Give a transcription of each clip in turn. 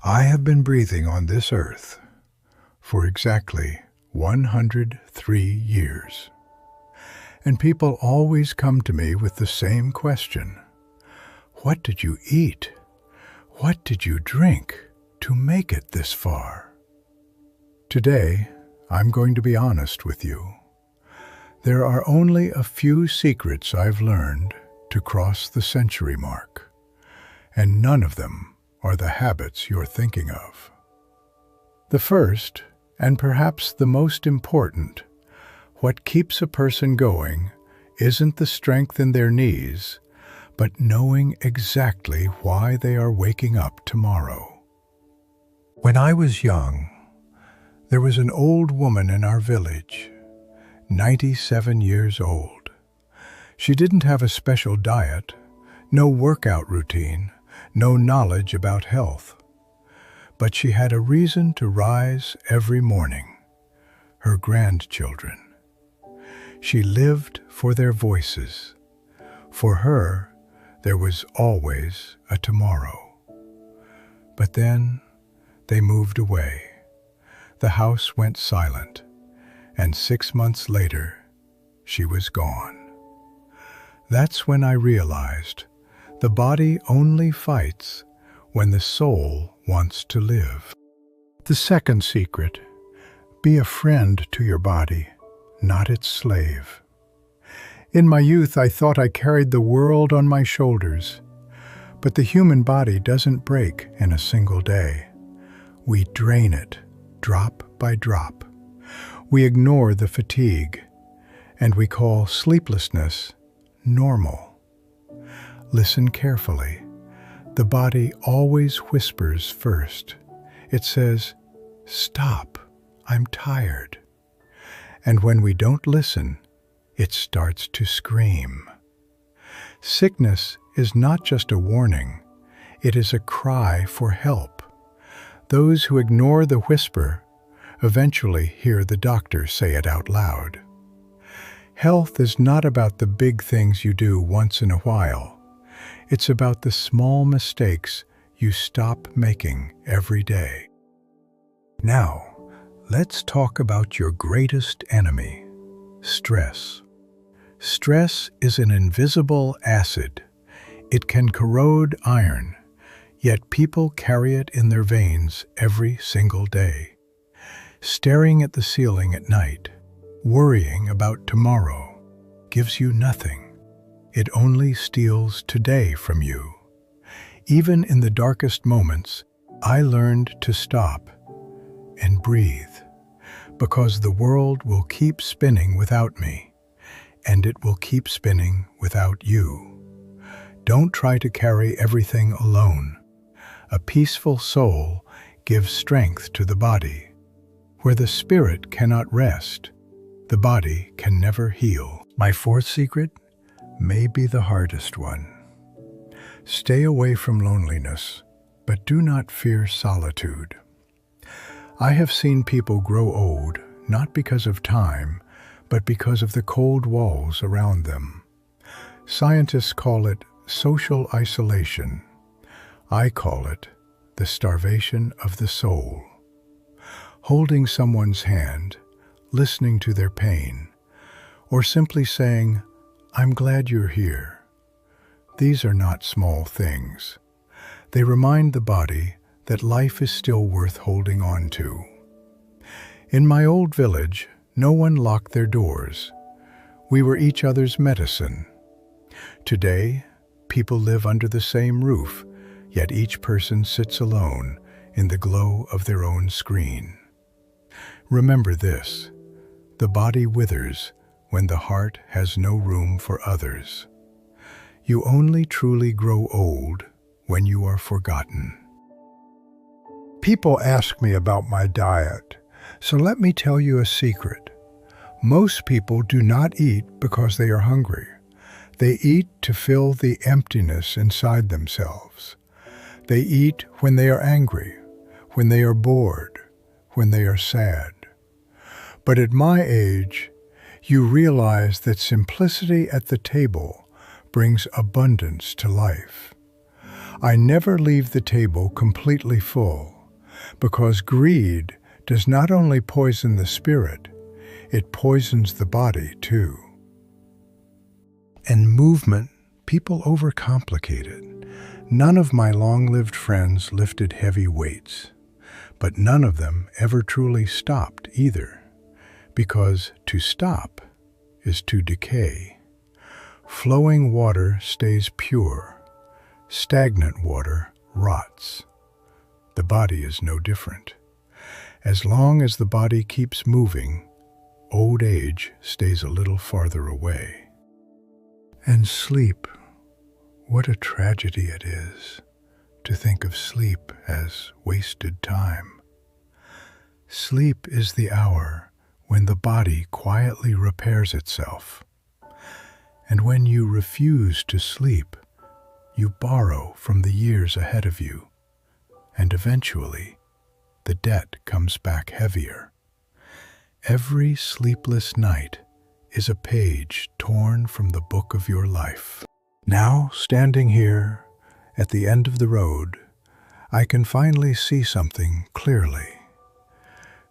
I have been breathing on this earth for exactly 103 years. And people always come to me with the same question. What did you eat? What did you drink to make it this far? Today, I'm going to be honest with you. There are only a few secrets I've learned to cross the century mark, and none of them are the habits you're thinking of. The first, and perhaps the most important, what keeps a person going isn't the strength in their knees, but knowing exactly why they are waking up tomorrow. When I was young, there was an old woman in our village, 97 years old. She didn't have a special diet, no workout routine, no knowledge about health. But she had a reason to rise every morning: her grandchildren. She lived for their voices. For her, there was always a tomorrow. But then they moved away. The house went silent, and 6 months later, she was gone. That's when I realized the body only fights when the soul wants to live. The second secret: be a friend to your body, not its slave. In my youth, I thought I carried the world on my shoulders. But the human body doesn't break in a single day. We drain it, drop by drop. We ignore the fatigue, and we call sleeplessness normal. Listen carefully. The body always whispers first. It says, "Stop, I'm tired." And when we don't listen, it starts to scream. Sickness is not just a warning, it is a cry for help. Those who ignore the whisper eventually hear the doctor say it out loud. Health is not about the big things you do once in a while. It's about the small mistakes you stop making every day. Now, let's talk about your greatest enemy: stress. Stress is an invisible acid. It can corrode iron, yet people carry it in their veins every single day. Staring at the ceiling at night, worrying about tomorrow, gives you nothing. It only steals today from you. Even in the darkest moments, I learned to stop and breathe, because the world will keep spinning without me, and it will keep spinning without you. Don't try to carry everything alone. A peaceful soul gives strength to the body. Where the spirit cannot rest, the body can never heal. My fourth secret may be the hardest one. Stay away from loneliness, but do not fear solitude. I have seen people grow old, not because of time, but because of the cold walls around them. Scientists call it social isolation. I call it the starvation of the soul. Holding someone's hand, listening to their pain, or simply saying, "I'm glad you're here." These are not small things. They remind the body that life is still worth holding on to. In my old village, no one locked their doors. We were each other's medicine. Today, people live under the same roof, yet each person sits alone in the glow of their own screen. Remember this: the body withers when the heart has no room for others. You only truly grow old when you are forgotten. People ask me about my diet, so let me tell you a secret. Most people do not eat because they are hungry. They eat to fill the emptiness inside themselves. They eat when they are angry, when they are bored, when they are sad. But at my age, you realize that simplicity at the table brings abundance to life. I never leave the table completely full. because greed does not only poison the spirit, it poisons the body too. And movement, people overcomplicate it. None of my long-lived friends lifted heavy weights, but none of them ever truly stopped either, because to stop is to decay. Flowing water stays pure. Stagnant water rots. The body is no different. As long as the body keeps moving, old age stays a little farther away. And sleep, what a tragedy it is to think of sleep as wasted time. Sleep is the hour when the body quietly repairs itself. And when you refuse to sleep, you borrow from the years ahead of you, and eventually the debt comes back heavier. Every sleepless night is a page torn from the book of your life. Now, standing here at the end of the road, I can finally see something clearly.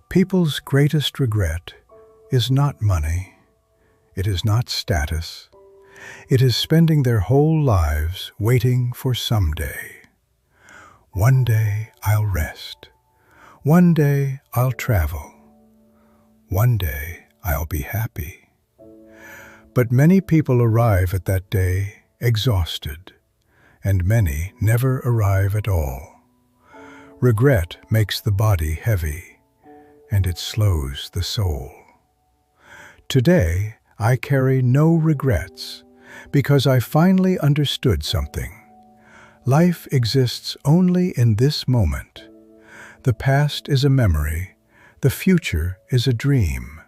People's greatest regret is not money, it is not status, it is spending their whole lives waiting for someday. One day I'll rest. One day I'll travel. One day I'll be happy. But many people arrive at that day exhausted, and many never arrive at all. Regret makes the body heavy, and it slows the soul. Today, I carry no regrets, because I finally understood something. Life exists only in this moment. The past is a memory, the future is a dream,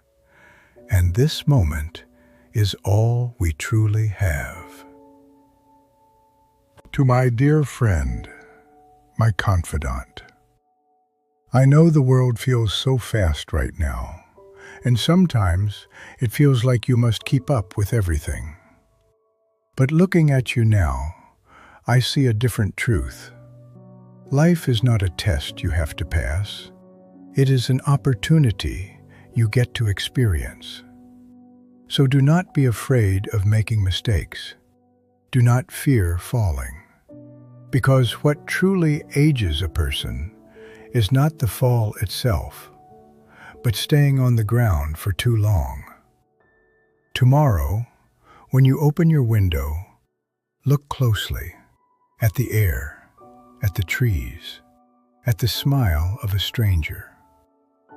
and this moment is all we truly have. To my dear friend, my confidant, I know the world feels so fast right now, and sometimes it feels like you must keep up with everything. But looking at you now, I see a different truth. Life is not a test you have to pass. It is an opportunity you get to experience. So do not be afraid of making mistakes. Do not fear falling. Because what truly ages a person is not the fall itself, but staying on the ground for too long. Tomorrow, when you open your window, look closely at the air, at the trees, at the smile of a stranger.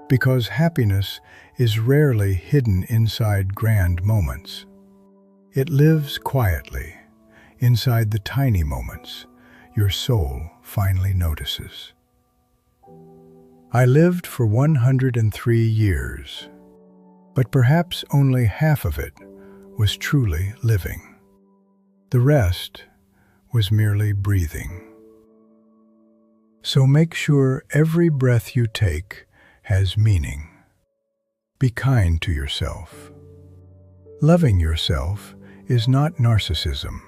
Because happiness is rarely hidden inside grand moments. It lives quietly, inside the tiny moments your soul finally notices. I lived for 103 years, but perhaps only half of it was truly living. The rest was merely breathing. So make sure every breath you take has meaning. Be kind to yourself. Loving yourself is not narcissism.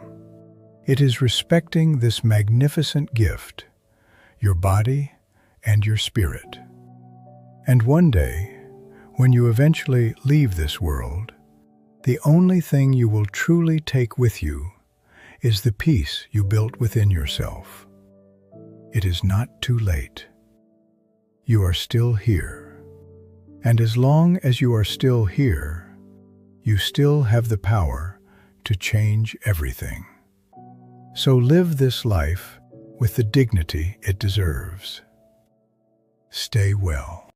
It is respecting this magnificent gift, your body and your spirit. And one day, when you eventually leave this world, the only thing you will truly take with you is the peace you built within yourself. It is not too late. You are still here. And as long as you are still here, you still have the power to change everything. So live this life with the dignity it deserves. Stay well.